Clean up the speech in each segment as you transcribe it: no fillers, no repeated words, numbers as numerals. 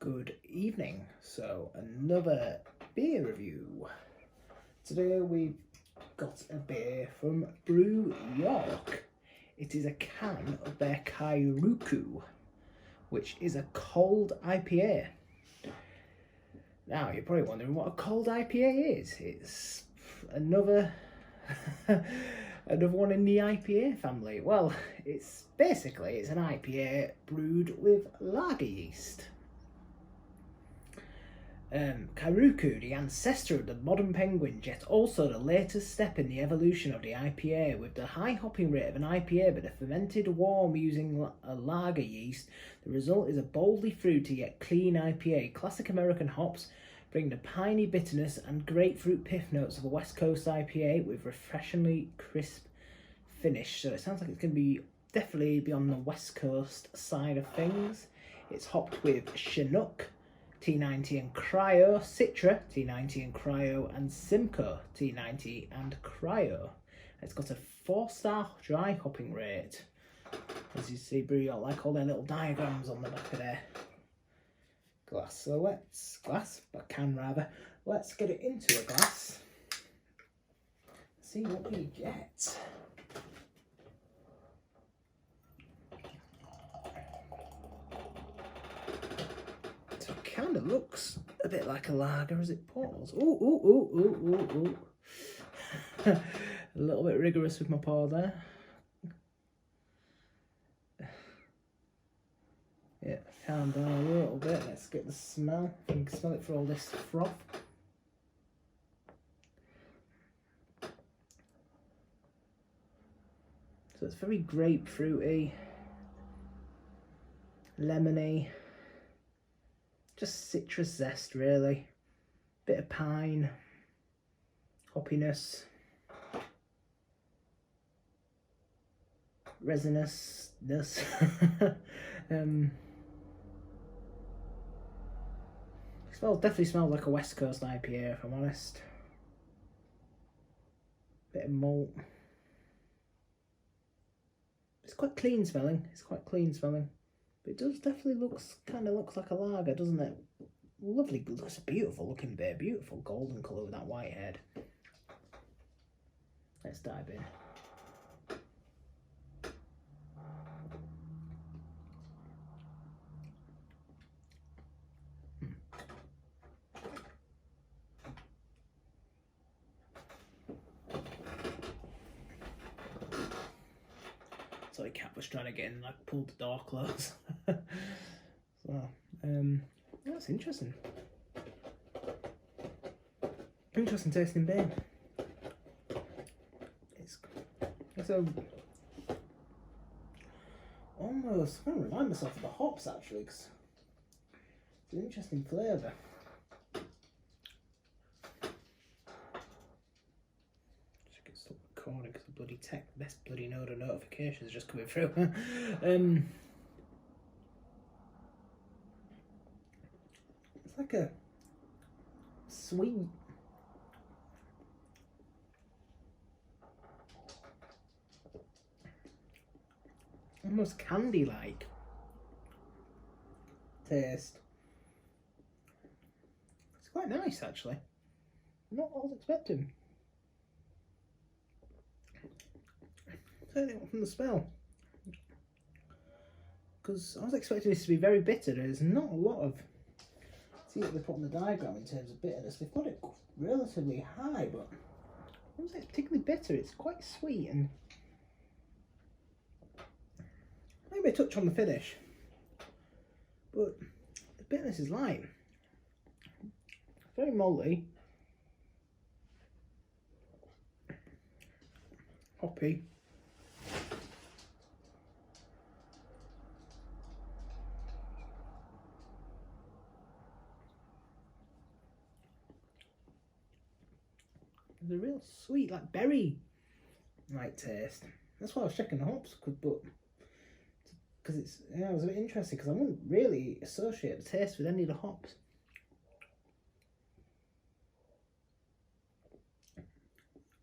Good evening. So another beer review. Today we've got a beer from Brew York. It is a can of their Kairuku, which is a cold IPA. Now you're probably wondering what a cold IPA is. It's another one in the IPA family. Well, it's an IPA brewed with lager yeast. Kairuku, the ancestor of the modern penguin, yet also the latest step in the evolution of the IPA. With the high hopping rate of an IPA but a fermented warm using a lager yeast, the result is a boldly fruity yet clean IPA. Classic American hops bring the piney bitterness and grapefruit pith notes of a West Coast IPA with refreshingly crisp finish. So it sounds like it's going to be definitely be on the West Coast side of things. It's hopped with Chinook, T90 and Cryo, Citra, T90 and Cryo, and Simcoe, T90 and Cryo. It's got a 4-star dry hopping rate. As you see, Brew York like all their little diagrams on the back of their glass. So let's get it into a glass. See what we get. Kind of looks a bit like a lager as it pours. Ooh. A little bit rigorous with my pour there. Yeah, calm down a little bit. Let's get the smell. You can smell it for all this froth. So it's very grapefruity, lemony. Just citrus zest, really. Bit of pine, hoppiness, resinousness. Definitely smells like a West Coast IPA, if I'm honest. Bit of malt. It's quite clean smelling. But it does definitely looks like a lager, doesn't it? Lovely, looks a beautiful looking beer, beautiful golden colour with that white head. Let's dive in. Sorry, Cat was trying to get in, like pulled the door close. So, that's interesting. Interesting tasting beer. It's almost, I'm going to remind myself of the hops actually, because it's an interesting flavour. Recording because the bloody best bloody node of notifications just coming through. It's like a sweet, almost candy-like taste. It's quite nice actually. Not what I was expecting. Certainly from the smell, because I was expecting this to be very bitter. There's not a lot of, see what they put on the diagram in terms of bitterness. They've got it relatively high, but I wouldn't say it's particularly bitter. It's quite sweet and maybe a touch on the finish, but the bitterness is light. Very malty, hoppy. There's a real sweet, like berry like taste. That's why I was checking the hops, but because it's, yeah, I was a bit interested because I wouldn't really associate the taste with any of the hops.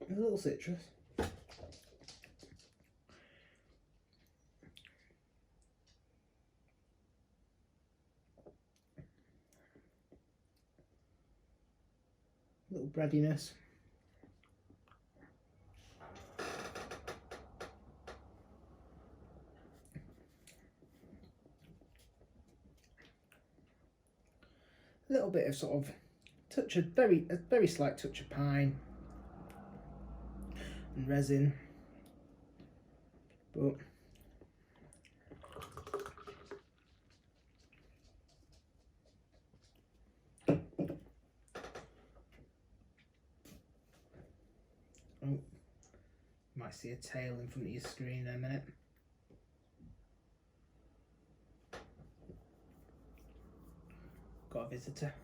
There's a little citrus. little breadiness. A little bit of sort of touch of a very slight touch of pine and resin, but oh, might see a tail in front of your screen in a minute. Got a visitor.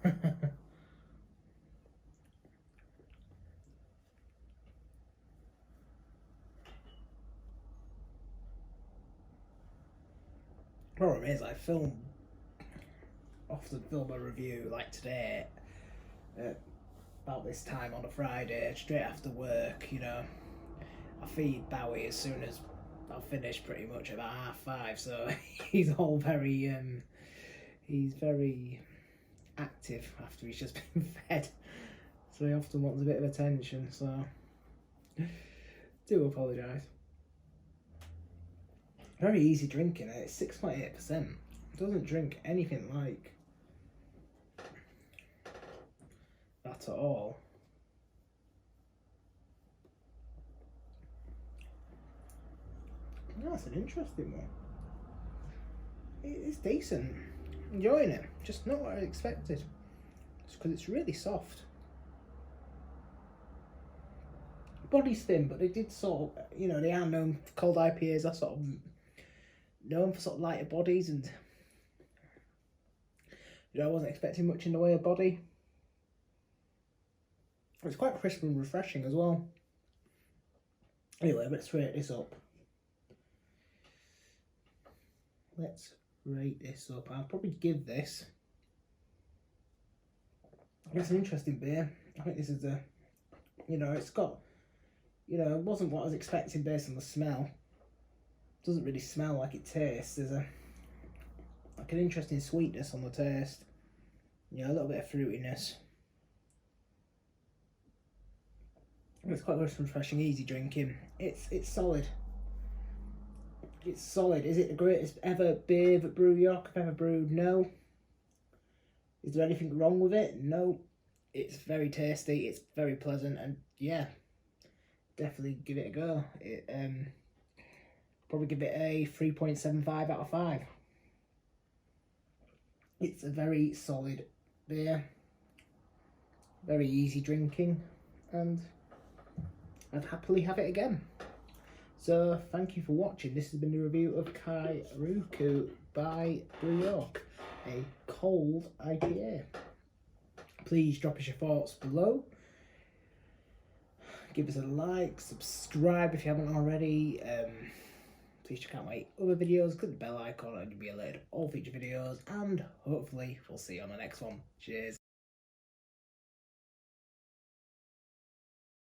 Problem is, I often film a review like today about this time on a Friday, straight after work. You know, I feed Bowie as soon as I've finished, pretty much about 5:30. So he's very active after he's just been fed. So he often wants a bit of attention. So do apologise. Very easy drinking. It's 6.8%. Doesn't drink anything like that at all. That's an interesting one. It's decent. Enjoying it. Just not what I expected. Just because it's really soft. Body's thin, but they did sort of, you know, they are known, cold IPAs are sort of known for sort of lighter bodies, and you know, I wasn't expecting much in the way of body. It's quite crisp and refreshing as well. Anyway, let's rate this up. I'll probably give this. It's an interesting beer. I think this is you know, it's got, you know, it wasn't what I was expecting based on the smell. It doesn't really smell like it tastes. There's like an interesting sweetness on the taste. You know, a little bit of fruitiness. It's quite refreshing, easy drinking. It's solid. It's solid. Is it the greatest ever beer that Brew York have ever brewed? No. Is there anything wrong with it? No. It's very tasty. It's very pleasant, and yeah, definitely give it a go. Probably give it a 3.75 out of 5. It's a very solid beer. Very easy drinking, and I'd happily have it again. So thank you for watching. This has been the review of Kairuku by Brew York, a cold IPA. Please drop us your thoughts below. Give us a like, subscribe if you haven't already. Please check out my other videos, click the bell icon and you'll be alerted of all future videos, and hopefully we'll see you on the next one. Cheers.